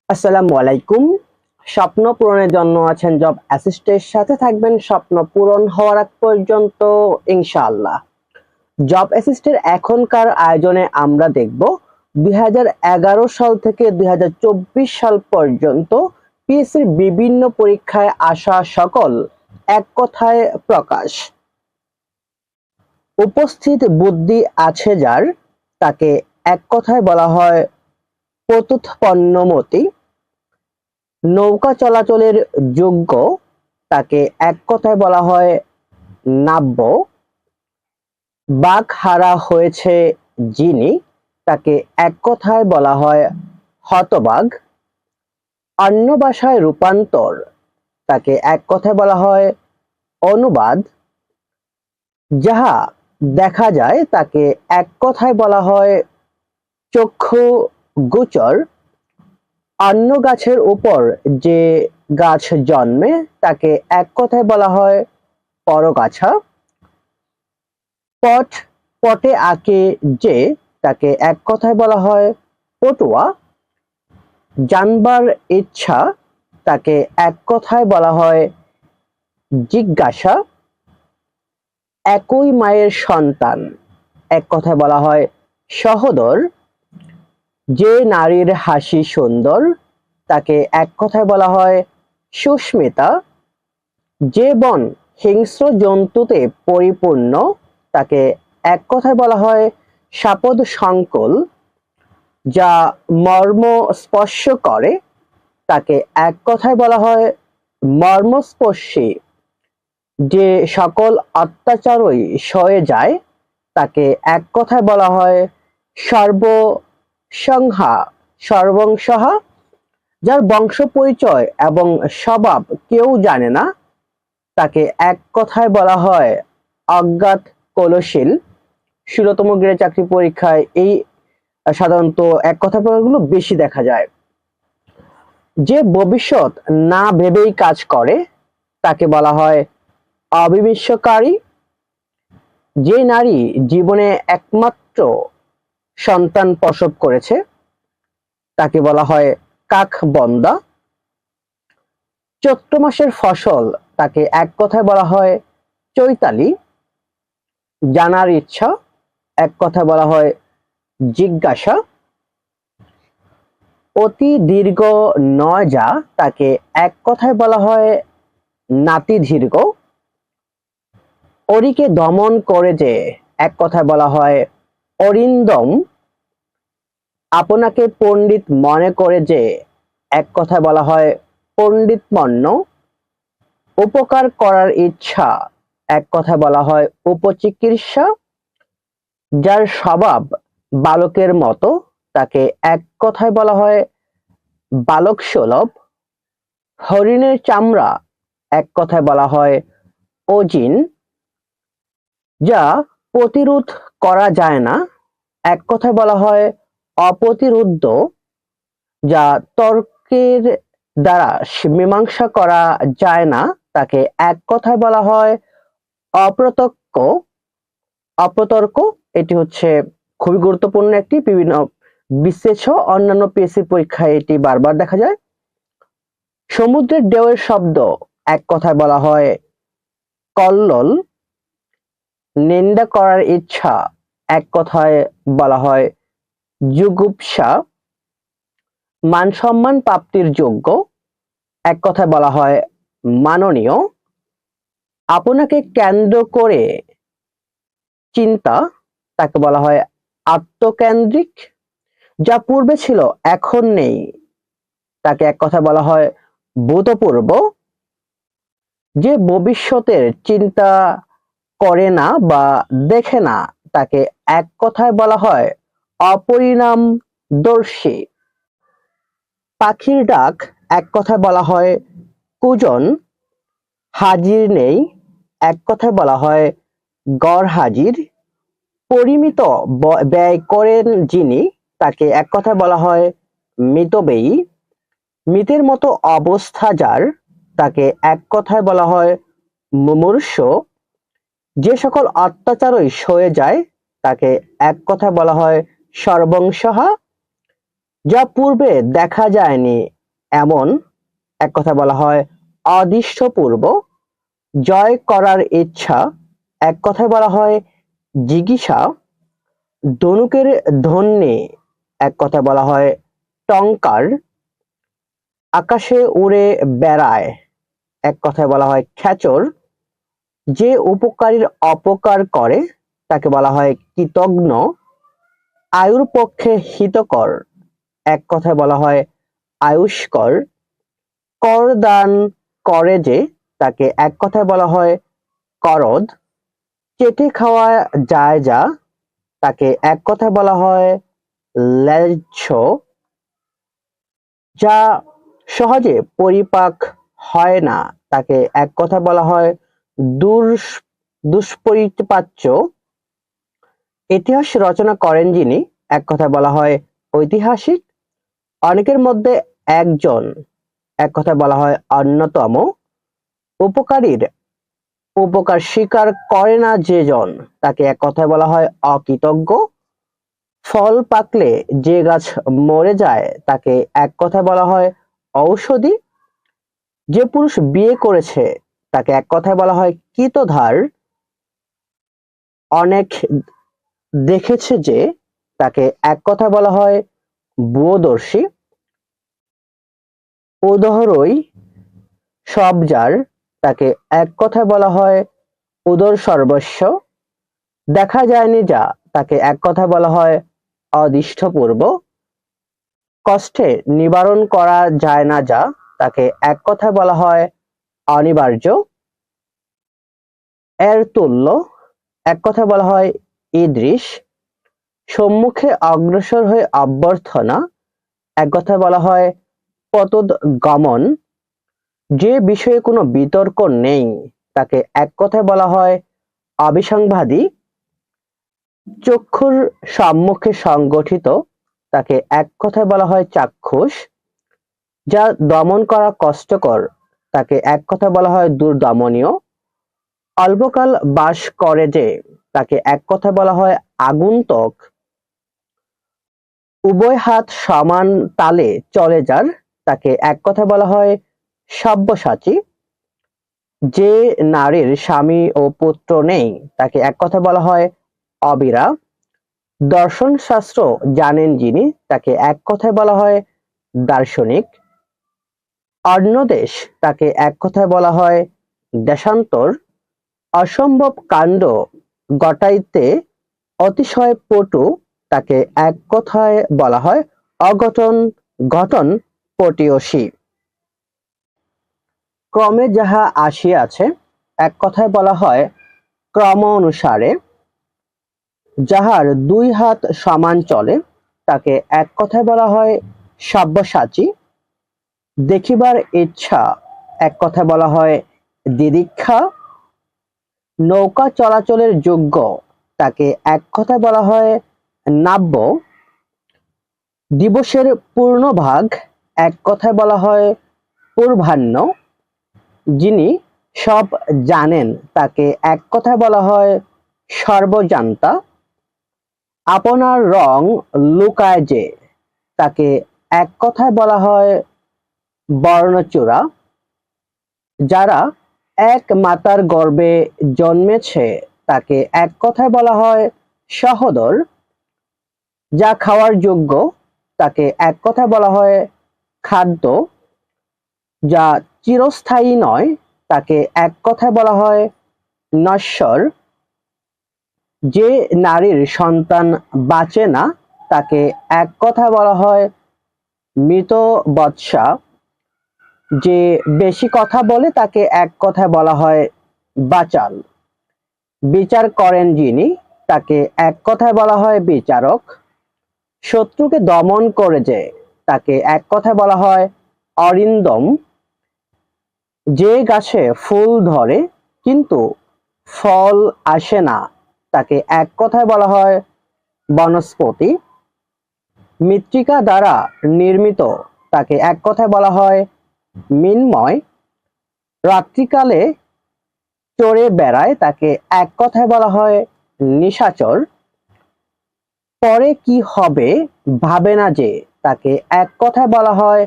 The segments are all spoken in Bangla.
আসসালামু আলাইকুম। স্বপ্ন পূরণের জন্য আছেন জব অ্যাসিস্টের সাথে থাকবেন স্বপ্ন পূরণ হওয়ার আগ পর্যন্ত ইনশাআল্লাহ। জব অ্যাসিস্টের এখনকার আয়োজনে আমরা দেখব 2011 সাল থেকে 2024 সাল পর্যন্ত পিএসসির বিভিন্ন পরীক্ষায় আসা সকল এক কথায় প্রকাশ। উপস্থিত বুদ্ধি আছে যার, তাকে এক কথায় বলা হয় পতুৎপন্নমতি। নৌকা চলাচলের যোগ্য, তাকে এক কথায় বলা হয় নাব্য। বাঘ হারা হয়েছে যিনি, তাকে এক কথায় বলা হয় হতবাগ। অন্য ভাষায় রূপান্তর, তাকে এক কথায় বলা হয় অনুবাদ। যাহা দেখা যায় তাকে এক কথায় বলা হয় চক্ষু গোচর। অন্য গাছের উপর যে গাছ জন্মে তাকে এক কথায় বলা হয় পরগাছা। পট পটে আঁকে যে, তাকে এক কথায় বলা হয় পটুয়া। জানবার ইচ্ছা, তাকে এক কথায় বলা হয় জিজ্ঞাসা। একই মায়ের সন্তান, এক কথায় বলা হয় সহোদর। যে নারীর হাসি সুন্দর, তাকে এক কথায় বলা হয় সুস্মিতা। যে বন হিংস্র জন্তুতে পরিপূর্ণ, তাকে এক কথায় বলা হয় সাপদ সংকুল। যা মর্ম স্পর্শ করে, তাকে এক কথায় বলা হয় মর্মস্পর্শী। যে সকল অত্যাচারই সয়ে যায়, তাকে এক কথায় বলা হয় সর্বসংহা সর্বংসহা। যার বংশ পরিচয় এবং স্বভাব কেউ জানে না, তাকে এক কথায় বলা হয় অজ্ঞাত কলশীল। 16তম গ্রেড চাকরি পরীক্ষায় এই সাধারণত এক কথা প্রকারগুলো বেশি দেখা যায়। যে ভবিষ্যৎ না ভেবেই কাজ করে, তাকে বলা হয় অবিমিষ্যকারী। যে নারী জীবনে একমাত্র সন্তান প্রসব করেছে, তাকে বলা হয় কাকবন্দা। চৈত্র মাসের ফসল, তাকে এক কথায় বলা হয় চৈতালি। জানার ইচ্ছা, এক কথায় বলা হয় জিজ্ঞাসা। অতি দীর্ঘ নয় যা, তাকে এক কথায় বলা হয় নাতিদীর্ঘ। অরিকে দমন করে যে, এক কথায় বলা হয় অরিন্দম। আপনাকে পণ্ডিত মনে করে যে, এক কথায় বলা হয় পণ্ডিতমন্য। উপকার করার ইচ্ছা, এক কথায় বলা হয় উপচিকিৎসা। যার স্বভাব বালকের মতো, তাকে এক কথায় বলা হয় বালক সুলভ। হরিণের চামড়া, এক কথায় বলা হয় অজিন। যা প্রতিরোধ করা যায় না, এক কথায় বলা হয় অপ্রতিরোধ্য। যা তর্কের দ্বারা মীমাংসা করা যায় না, তাকে এক কথায় বলা হয় অপ্রত্যক্ষ অপ্রতর্ক। এটি হচ্ছে খুবই গুরুত্বপূর্ণ একটি বিভিন্ন বিশেষ অন্যান্য পিএসসি পরীক্ষায় এটি বারবার দেখা যায়। সমুদ্রের ঢেউয়ের শব্দ, এক কথায় বলা হয় কল্লোল। নিন্দা করার ইচ্ছা, এক কথায় বলা হয় জুগুপ্সা। মান সম্মান প্রাপ্তির যোগ্য, এক কথায় বলা হয় মাননীয়। আপনাকে কেন্দ্র করে চিন্তা, তাকে বলা হয় আত্মকেন্দ্রিক। যা পূর্বে ছিল এখন নেই, তাকে এক কথায় বলা হয় ভূতপূর্ব। যে ভবিষ্যতের চিন্তা করে না বা দেখে না, তাকে এক কথায় বলা হয় অপরিণামদর্শী। পাখির ডাক, এক কথায় বলা হয় কুজন। হাজির নেই, এক কথায় বলা হয় গরহাজির। পরিমিত ব্যয় করেন যিনি, তাকে এক কথায় বলা হয় মিতব্যয়ী। মৃতের মতো অবস্থা যার, তাকে এক কথায় বলা হয় মুমূর্ষ। যে সকল অত্যাচারই সয়ে যায়, তাকে এক কথায় বলা হয় সর্বংসহা। যা পূর্বে দেখা যায়নি, এমন, এক কথায় বলা হয় অদৃষ্টপূর্ব। জয় করার ইচ্ছা, এক কথায় বলা হয় জিগিসা। ধনুকের ধ্বনি, এক কথায় বলা হয় টঙ্কার। আকাশে উড়ে বেড়ায়, এক কথায় বলা হয় খেচর। যে উপকারীর অপকার করে তাকে বলা হয় কৃতঘ্ন। আয়ুর পক্ষে হিতকর, এক কথায় বলা হয় আয়ুষ্কর। কর দান করে যে তাকে এক কথায় বলা হয় করদ। চেটে খাওয়া যায় যা তাকে এক কথায় বলা হয় লেজ্জ। যা সহজে পরিপাক হয় না তাকে এক কথায় বলা হয় দুষ্পরিপাচ্য। ইতিহাস রচনা করেন যিনি, এক কথায় বলা হয় ঐতিহাসিক। অনেকের মধ্যে একজন, এক কথায় বলা হয় অন্যতম। উপকারীর উপকার স্বীকার করে না যে জন তাকে এক কথায় বলা হয় অকৃতজ্ঞ। ফল পাকলে যে গাছ মরে যায় তাকে এক কথায় বলা হয় ঔষধি। যে পুরুষ বিয়ে করেছে তাকে এক কথায় বলা হয় কৃতধার। অনেক দেখেছে যে তাকে এক কথায় বলা হয় ভূয়দর্শী। উদহরই সব যার তাকে এক কথায় বলা হয় উদর সর্বস্ব। দেখা যায়নি যা তাকে এক কথায় বলা হয় অদৃষ্টপূর্ব। কষ্টে নিবারণ করা যায় না যা তাকে এক কথায় বলা হয় অনিবার্য। এর তুল্য, এক কথায় বলা হয় ঈদৃশ। সম্মুখে অগ্রসর হয়ে অভ্যর্থনা, এক কথায় বলা হয় পতোদ্গমন। যে বিষয়ে কোনো বিতর্ক নেই তাকে এক কথায় বলা হয় অবিসংবাদী। চক্ষুর সম্মুখে সংগঠিত তাকে এক কথায় বলা হয় চাক্ষুষ। যা দমন করা কষ্টকর তাকে এক কথায় বলা হয় দুর্দমনীয়। অল্পকাল বাস করে যে তাকে এক কথায় বলা হয় আগন্তুক। উভয় হাত সমান তালে চলে যার তাকে এক কথায় বলা হয় সব্যসাচী। যে নারীর স্বামী ও পুত্র নেই তাকে এক কথায় বলা হয় অবিরা। দর্শন শাস্ত্র জানেন যিনি তাকে এক কথায় বলা হয় দার্শনিক। অন্য দেশ তাকে এক কথায় বলা হয় দেশান্তর। অসম্ভব কাণ্ড ঘটাইতে অতিশয় পটু তাকে এক কথায় বলা হয় ঘটন পটীয়সী। ক্রমে যাহা আসিয়াছে এক কথায় বলা হয় ক্রম অনুসারে। যাহার দুই হাত সমান চলে তাকে এক কথায় বলা হয় সব্যসাচী। দেখিবার ইচ্ছা, এক কথায় বলা হয় দিদিক্ষা। নৌকা চলাচলের যোগ্য তাকে এক কথায় বলা হয় নাব্য। দিবসের পূর্ণভাগ এক কথায় বলা হয় পূর্বাহ্ন। যিনি সব জানেন তাকে এক কথায় বলা হয় সর্বজান্তা। আপনার রং লুকায় যে তাকে এক কথায় বলা হয় বর্ণচোরা। যারা এক মাতার গর্ভে জন্মেছে তাকে এক কথায় বলা হয় সহোদর। যা খাওয়ার যোগ্য তাকে এক কথায় বলা হয় খাদ্য। যা চিরস্থায়ী নয় তাকে এক কথায় বলা হয় নশ্বর। যে নারীর সন্তান বাঁচে না তাকে এক কথায় বলা হয় মৃতবৎসা। যে বেশি কথা বলে তাকে এক কথায় বলা হয় বাচাল। বিচার করেন যিনি তাকে এক কথায় বলা হয় বিচারক। শত্রুকে দমন করে যে তাকে এক কথায় বলা হয় অরিন্দম। যে গাছে ফুল ধরে কিন্তু ফল আসে না তাকে এক কথায় বলা হয় বনস্পতি। মৃত্তিকা দ্বারা নির্মিত তাকে এক কথায় বলা হয় মৃন্ময়। রাত্রিকালে চড়ে বেড়ায় তাকে এক কথায় বলা হয় নিশাচর। পরে কি হবে ভাবে না যে তাকে এক কথায় বলা হয়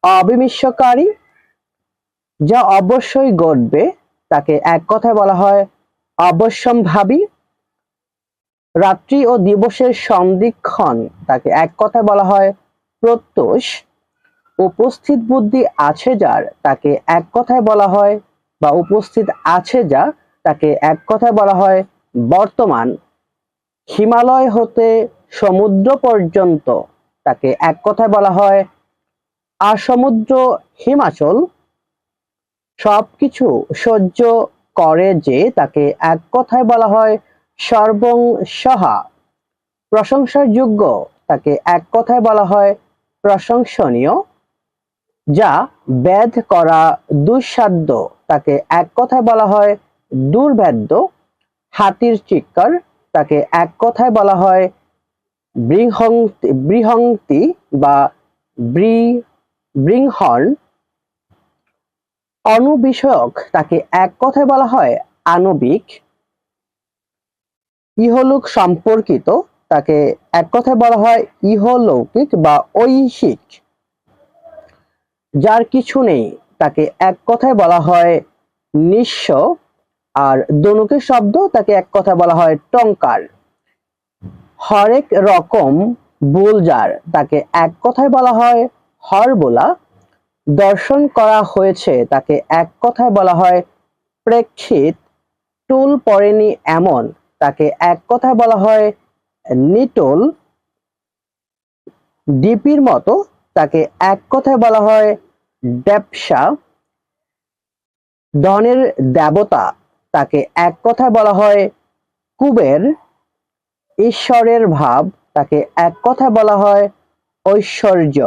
অবিমিশ্যকারী, যা অবশ্যই ঘটবে তাকে এক কথায় বলা হয় অবশ্যম্ভাবী। রাত্রি ও দিবসের সন্ধিক্ষণ তাকে এক কথায় বলা হয় প্রত্যুষ। উপস্থিত বুদ্ধি আছে যার তাকে এক কথায় বলা হয়, বা উপস্থিত আছে যা তাকে এক কথায় বলা হয় বর্তমান। হিমালয় হতে সমুদ্র পর্যন্ত তাকে এক কথায় বলা হয় আসমুদ্র হিমাচল। সবকিছু সহ্য করে যে তাকে এক কথায় বলা হয় সর্বং সহা। প্রশংসার যোগ্য তাকে এক কথায় বলা হয় প্রশংসনীয়। যা বেদ করা দুঃসাধ্য তাকে এক কথায় বলা হয় দুর্ভেদ্য। হাতির চিৎকার তাকে এক কথায় বলা হয় বৃহন্তি বা বৃহৎ। অণুবিষয়ক তাকে এক কথায় বলা হয় আণবিক। ইহলোক সম্পর্কিত তাকে এক কথায় বলা হয় ইহলৌকিক বা ঐহিক। যার কিছু নেই তাকে এক কথায় বলা হয় নিঃস্ব। আর দনুকের শব্দ তাকে এক কথায় বলা হয় টঙ্কার। হরেক রকম ভুল যার তাকে এক কথায় বলা হয় হরবোলা। দর্শন করা হয়েছে তাকে এক কথায় বলা হয় প্রেক্ষিত। টুল পড়েনি এমন তাকে এক কথায় বলা হয় নিটোল। ডিপির মতো তাকে এক কথায় বলা হয় ডেপসা। ধনের দেবতা তাকে এক কথায় বলা হয় কুবের। ঈশ্বরের ভাব তাকে এক কথায় বলা হয় ঐশ্বর্য।